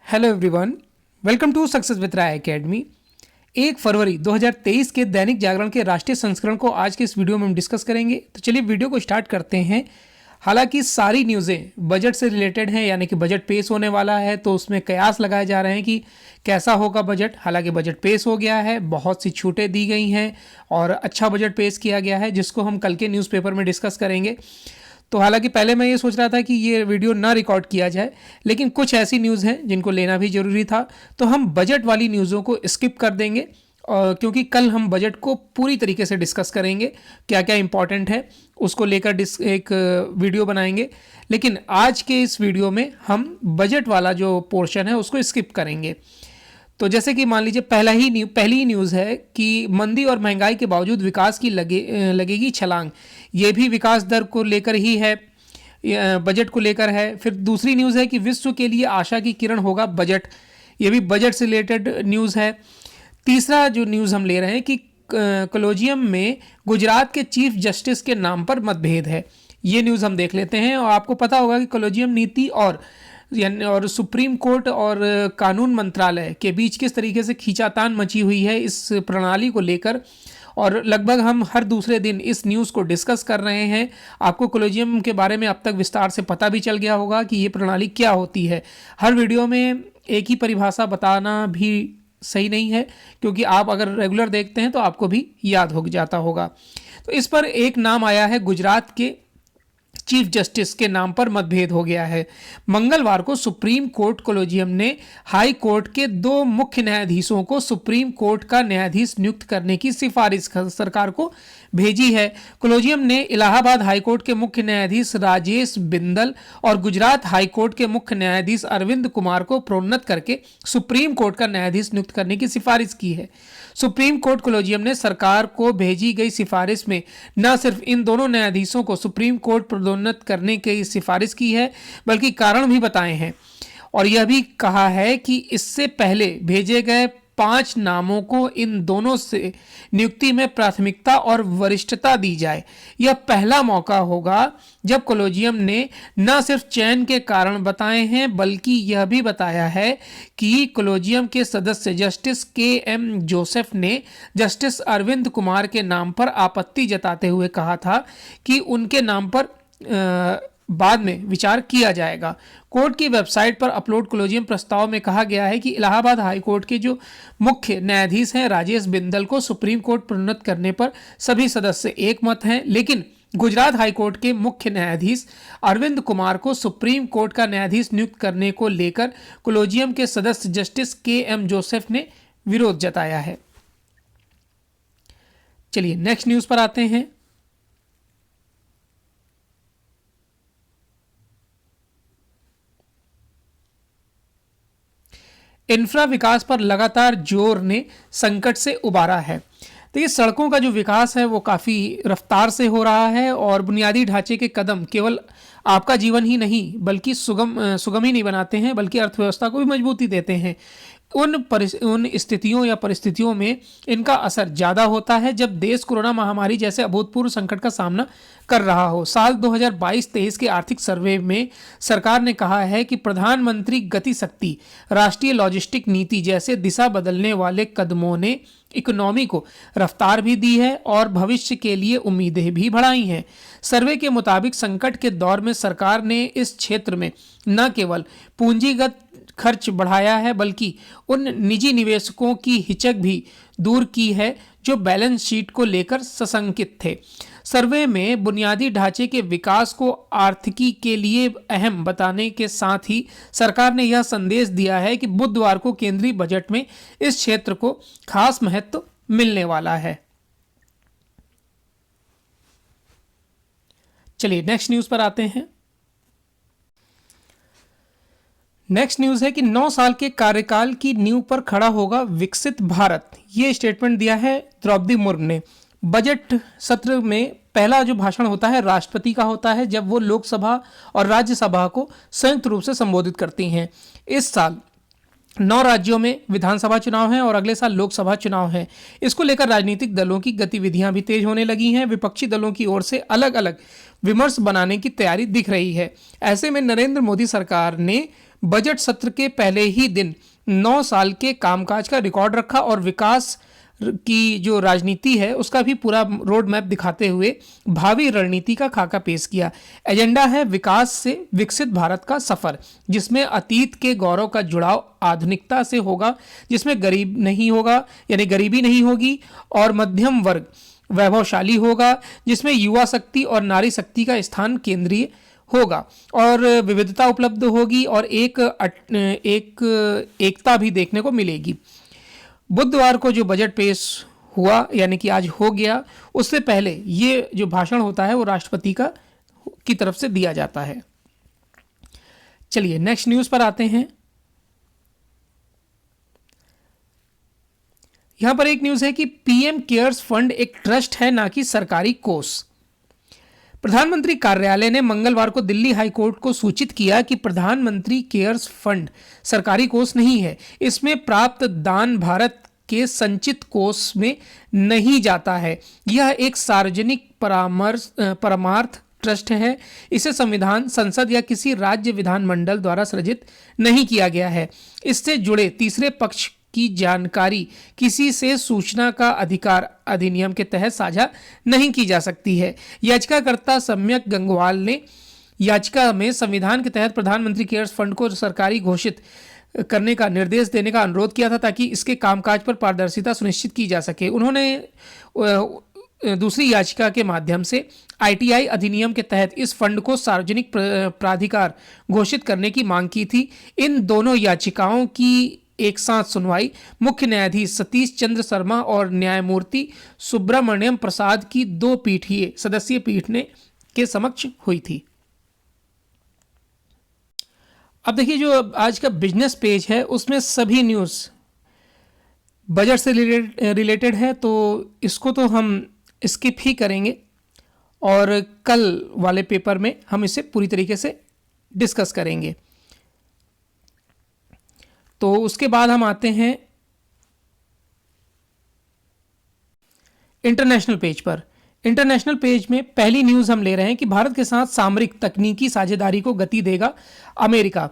Hello everyone, welcome to success with Rai academy. 1 फरवरी 2023 के दैनिक जागरण के राष्ट्रीय संस्करण को आज के इस वीडियो में हम डिस्कस करेंगे। तो चलिए वीडियो को स्टार्ट करते हैं। हालांकि सारी न्यूज़ें बजट से रिलेटेड हैं, यानी कि बजट पेश होने वाला है, तो उसमें कयास लगाए जा रहे हैं कि कैसा होगा बजट। हालांकि बजट पेश हो गया है, बहुत सी छूटें दी गई हैं और अच्छा बजट पेश किया गया है, जिसको हम कल के न्यूज़पेपर में डिस्कस करेंगे। तो हालांकि पहले मैं ये सोच रहा था कि ये वीडियो ना रिकॉर्ड किया जाए, लेकिन कुछ ऐसी न्यूज़ हैं जिनको लेना भी ज़रूरी था, तो हम बजट वाली न्यूज़ों को स्किप कर देंगे। क्योंकि कल हम बजट को पूरी तरीके से डिस्कस करेंगे, क्या क्या इंपॉर्टेंट है उसको लेकर एक वीडियो बनाएंगे। लेकिन आज के इस वीडियो में हम बजट वाला जो पोर्शन है उसको स्किप करेंगे। तो जैसे कि मान लीजिए पहली न्यूज़ है कि मंदी और महंगाई के बावजूद विकास की लगेगी छलांग। ये भी विकास दर को लेकर ही है, बजट को लेकर है। फिर दूसरी न्यूज़ है कि विश्व के लिए आशा की किरण होगा बजट। ये भी बजट से रिलेटेड न्यूज़ है। तीसरा जो न्यूज़ हम ले रहे हैं कि कॉलेजियम में गुजरात के चीफ जस्टिस के नाम पर मतभेद है। ये न्यूज़ हम देख लेते हैं। और आपको पता होगा कि कॉलेजियम नीति और सुप्रीम कोर्ट और कानून मंत्रालय के बीच किस तरीके से खींचातान मची हुई है इस प्रणाली को लेकर, और लगभग हम हर दूसरे दिन इस न्यूज़ को डिस्कस कर रहे हैं। आपको कॉलेजियम के बारे में अब तक विस्तार से पता भी चल गया होगा कि ये प्रणाली क्या होती है। हर वीडियो में एक ही परिभाषा बताना भी सही नहीं है, क्योंकि आप अगर रेगुलर देखते हैं तो आपको भी याद हो जाता होगा। तो इस पर एक नाम आया है, गुजरात के चीफ जस्टिस के नाम पर मतभेद हो गया है। मंगलवार को सुप्रीम कोर्ट कॉलेजियम ने हाई कोर्ट के 2 मुख्य न्यायाधीशों को सुप्रीम कोर्ट का न्यायाधीश नियुक्त करने की सिफारिश सरकार को भेजी है। कॉलेजियम ने इलाहाबाद हाई कोर्ट के मुख्य न्यायाधीश राजेश बिंदल और गुजरात हाई कोर्ट के मुख्य न्यायाधीश अरविंद कुमार को प्रोन्नत करके सुप्रीम कोर्ट का न्यायाधीश नियुक्त करने की सिफारिश की है। सुप्रीम कोर्ट कॉलेजियम ने सरकार को भेजी गई सिफारिश में न सिर्फ इन दोनों न्यायाधीशों को सुप्रीम कोर्ट प्रोन्नत करने की सिफारिश की है, बल्कि कारण भी बताए हैं। और यह भी कहा है कि इससे पहले भेजे गए 5 नामों को इन दोनों से नियुक्ति में प्राथमिकता और वरिष्ठता दी जाए। यह पहला मौका होगा जब कॉलेजियम ने न सिर्फ चयन के कारण बताए हैं, बल्कि यह भी बताया है कि कॉलेजियम के सदस्य जस्टिस के.एम. जोसेफ ने जस्टिस अरविंद कुमार के नाम पर आपत्ति जताते हुए कहा था कि उनके नाम पर बाद में विचार किया जाएगा। कोर्ट की वेबसाइट पर अपलोड कॉलेजियम प्रस्ताव में कहा गया है कि इलाहाबाद हाई कोर्ट के जो मुख्य न्यायाधीश हैं राजेश बिंदल को सुप्रीम कोर्ट प्रोन्नत करने पर सभी सदस्य एक मत हैं, लेकिन गुजरात हाई कोर्ट के मुख्य न्यायाधीश अरविंद कुमार को सुप्रीम कोर्ट का न्यायाधीश नियुक्त करने को लेकर कॉलेजियम के सदस्य जस्टिस के.एम. जोसेफ ने विरोध जताया है। चलिए नेक्स्ट न्यूज़ पर आते हैं। इंफ्रा विकास पर लगातार जोर ने संकट से उबारा है। देखिए, सड़कों का जो विकास है वो काफ़ी रफ्तार से हो रहा है, और बुनियादी ढांचे के कदम केवल आपका जीवन ही नहीं बल्कि सुगम ही नहीं बनाते हैं, बल्कि अर्थव्यवस्था को भी मजबूती देते हैं। उन स्थितियों या परिस्थितियों में इनका असर ज़्यादा होता है जब देश कोरोना महामारी जैसे अभूतपूर्व संकट का सामना कर रहा हो। साल 2022-23 के आर्थिक सर्वे में सरकार ने कहा है कि प्रधानमंत्री गति शक्ति, राष्ट्रीय लॉजिस्टिक नीति जैसे दिशा बदलने वाले कदमों ने इकोनॉमी को रफ्तार भी दी है और भविष्य के लिए उम्मीदें भी बढ़ाई हैं। सर्वे के मुताबिक संकट के दौर में सरकार ने इस क्षेत्र में न केवल पूंजीगत खर्च बढ़ाया है, बल्कि उन निजी निवेशकों की हिचक भी दूर की है जो बैलेंस शीट को लेकर सशंकित थे। सर्वे में बुनियादी ढांचे के विकास को आर्थिकी के लिए अहम बताने के साथ ही सरकार ने यह संदेश दिया है कि बुधवार को केंद्रीय बजट में इस क्षेत्र को खास महत्व मिलने वाला है। चलिए नेक्स्ट न्यूज़ पर आते हैं। नेक्स्ट न्यूज़ है कि 9 साल के कार्यकाल की नींव पर खड़ा होगा विकसित भारत। ये स्टेटमेंट दिया है द्रौपदी मुर्मू ने। बजट सत्र में पहला जो भाषण होता है राष्ट्रपति का होता है, जब वो लोकसभा और राज्यसभा को संयुक्त रूप से संबोधित करती हैं। इस साल 9 राज्यों में विधानसभा चुनाव हैं और अगले साल लोकसभा चुनाव हैं। इसको लेकर राजनीतिक दलों की गतिविधियां भी तेज होने लगी हैं। विपक्षी दलों की ओर से अलग अलग विमर्श बनाने की तैयारी दिख रही है। ऐसे में नरेंद्र मोदी सरकार ने बजट सत्र के पहले ही दिन 9 साल के कामकाज का रिकॉर्ड रखा और विकास की जो राजनीति है उसका भी पूरा रोड मैप दिखाते हुए भावी रणनीति का खाका पेश किया। एजेंडा है विकास से विकसित भारत का सफर, जिसमें अतीत के गौरव का जुड़ाव आधुनिकता से होगा, जिसमें गरीब नहीं होगा यानी गरीबी नहीं होगी और मध्यम वर्ग वैभवशाली होगा, जिसमें युवा शक्ति और नारी शक्ति का स्थान केंद्रीय होगा और विविधता उपलब्ध होगी और एकता भी देखने को मिलेगी। बुधवार को जो बजट पेश हुआ यानी कि आज हो गया, उससे पहले ये जो भाषण होता है वो राष्ट्रपति की तरफ से दिया जाता है। चलिए नेक्स्ट न्यूज़ पर आते हैं। यहां पर एक न्यूज़ है कि पीएम केयर्स फंड एक ट्रस्ट है, ना कि सरकारी कोष। प्रधानमंत्री कार्यालय ने मंगलवार को दिल्ली हाई कोर्ट को सूचित किया कि प्रधानमंत्री केयर्स फंड सरकारी कोष नहीं है। इसमें प्राप्त दान भारत के संचित कोष में नहीं जाता है। यह एक सार्वजनिक परमार्थ ट्रस्ट है। इसे संविधान, संसद या किसी राज्य विधानमंडल द्वारा सृजित नहीं किया गया है। इससे जुड़े तीसरे पक्ष की जानकारी किसी से सूचना का अधिकार अधिनियम के तहत साझा नहीं की जा सकती है। याचिकाकर्ता सम्यक गंगवाल ने याचिका में संविधान के तहत प्रधानमंत्री केयर्स फंड को सरकारी घोषित करने का निर्देश देने का अनुरोध किया था ताकि इसके कामकाज पर पारदर्शिता सुनिश्चित की जा सके। उन्होंने दूसरी याचिका के माध्यम से आईटीआई अधिनियम के तहत इस फंड को सार्वजनिक प्राधिकार घोषित करने की मांग की थी। इन दोनों याचिकाओं की एक साथ सुनवाई मुख्य न्यायाधीश सतीश चंद्र शर्मा और न्यायमूर्ति सुब्रमण्यम प्रसाद की 2 पीठीय सदस्यीय पीठ ने के समक्ष हुई थी। अब देखिए जो आज का बिजनेस पेज है उसमें सभी न्यूज़ बजट से रिलेटेड है, तो इसको तो हम स्किप ही करेंगे और कल वाले पेपर में हम इसे पूरी तरीके से डिस्कस करेंगे। तो उसके बाद हम आते हैं इंटरनेशनल पेज पर। इंटरनेशनल पेज में पहली न्यूज़ हम ले रहे हैं कि भारत के साथ सामरिक तकनीकी साझेदारी को गति देगा अमेरिका।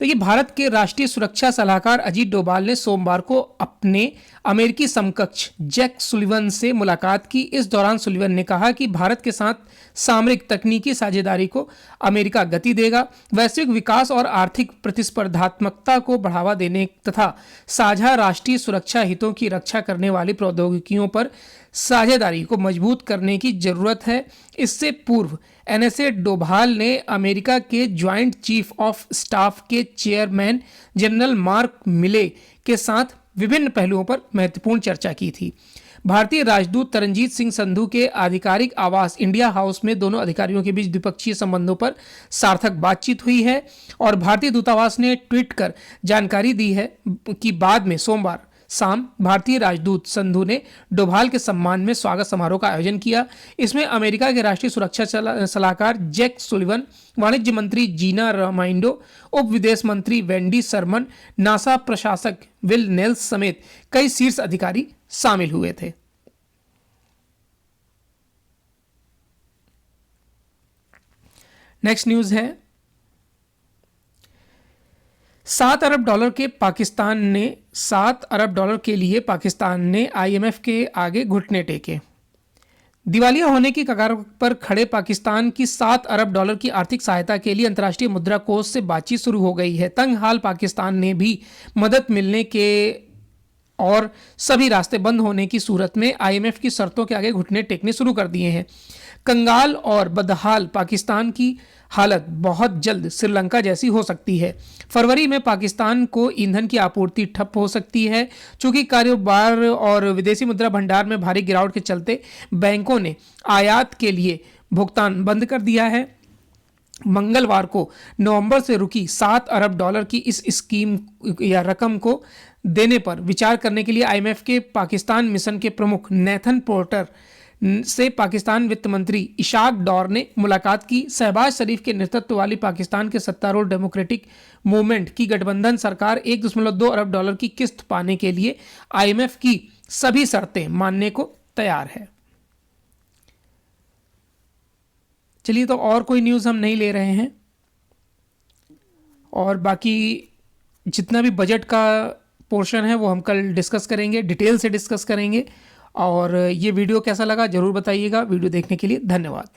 देखिए, भारत के राष्ट्रीय सुरक्षा सलाहकार अजीत डोभाल ने सोमवार को अपने अमेरिकी समकक्ष जैक सुलिवन से मुलाकात की। इस दौरान सुलिवन ने कहा कि भारत के साथ सामरिक तकनीकी साझेदारी को अमेरिका गति देगा, वैश्विक विकास और आर्थिक प्रतिस्पर्धात्मकता को बढ़ावा देने तथा साझा राष्ट्रीय सुरक्षा हितों की रक्षा करने वाली प्रौद्योगिकियों पर साझेदारी को मजबूत करने की जरूरत है। इससे पूर्व एनएसए डोभाल ने अमेरिका के ज्वाइंट चीफ ऑफ स्टाफ के चेयरमैन जनरल मार्क मिले के साथ विभिन्न पहलुओं पर महत्वपूर्ण चर्चा की थी। भारतीय राजदूत तरनजीत सिंह संधू के आधिकारिक आवास इंडिया हाउस में दोनों अधिकारियों के बीच द्विपक्षीय संबंधों पर सार्थक बातचीत हुई है और भारतीय दूतावास ने ट्वीट कर जानकारी दी है कि बाद में सोमवार शाम भारतीय राजदूत संधू ने डोभाल के सम्मान में स्वागत समारोह का आयोजन किया। इसमें अमेरिका के राष्ट्रीय सुरक्षा सलाहकार जैक सुलिवन, वाणिज्य मंत्री जीना रामाइंडो, उप विदेश मंत्री वेंडी सरमन, नासा प्रशासक विल नेल्स समेत कई शीर्ष अधिकारी शामिल हुए थे। नेक्स्ट न्यूज है 7 अरब डॉलर के लिए पाकिस्तान ने आईएमएफ के आगे घुटने टेके। दिवालिया होने की कगार पर खड़े पाकिस्तान की 7 अरब डॉलर की आर्थिक सहायता के लिए अंतर्राष्ट्रीय मुद्रा कोष से बातचीत शुरू हो गई है। तंग हाल पाकिस्तान ने भी मदद मिलने के और सभी रास्ते बंद होने की सूरत में आईएमएफ की शर्तों के आगे घुटने टेकने शुरू कर दिए हैं। कंगाल और बदहाल पाकिस्तान की हालत बहुत जल्द श्रीलंका जैसी हो सकती है। फरवरी में पाकिस्तान को ईंधन की आपूर्ति ठप हो सकती है। चूंकि कारोबार और विदेशी मुद्रा भंडार में भारी गिरावट के चलते बैंकों ने आयात के लिए भुगतान बंद कर दिया है। मंगलवार को नवंबर से रुकी 7 अरब डॉलर की इस स्कीम या रकम को देने पर विचार करने के लिए आईएमएफ के पाकिस्तान मिशन के प्रमुख नेथन पोर्टर से पाकिस्तान वित्त मंत्री इशाक डॉर ने मुलाकात की। शहबाज शरीफ के नेतृत्व वाली पाकिस्तान के सत्तारूढ़ डेमोक्रेटिक मूवमेंट की गठबंधन सरकार 1.2 अरब डॉलर की किस्त पाने के लिए आईएमएफ की सभी शर्तें मानने को तैयार है। चलिए, तो और कोई न्यूज़ हम नहीं ले रहे हैं और बाकी जितना भी बजट का पोर्शन है वो हम कल डिस्कस करेंगे, डिटेल से डिस्कस करेंगे। और ये वीडियो कैसा लगा ज़रूर बताइएगा। वीडियो देखने के लिए धन्यवाद।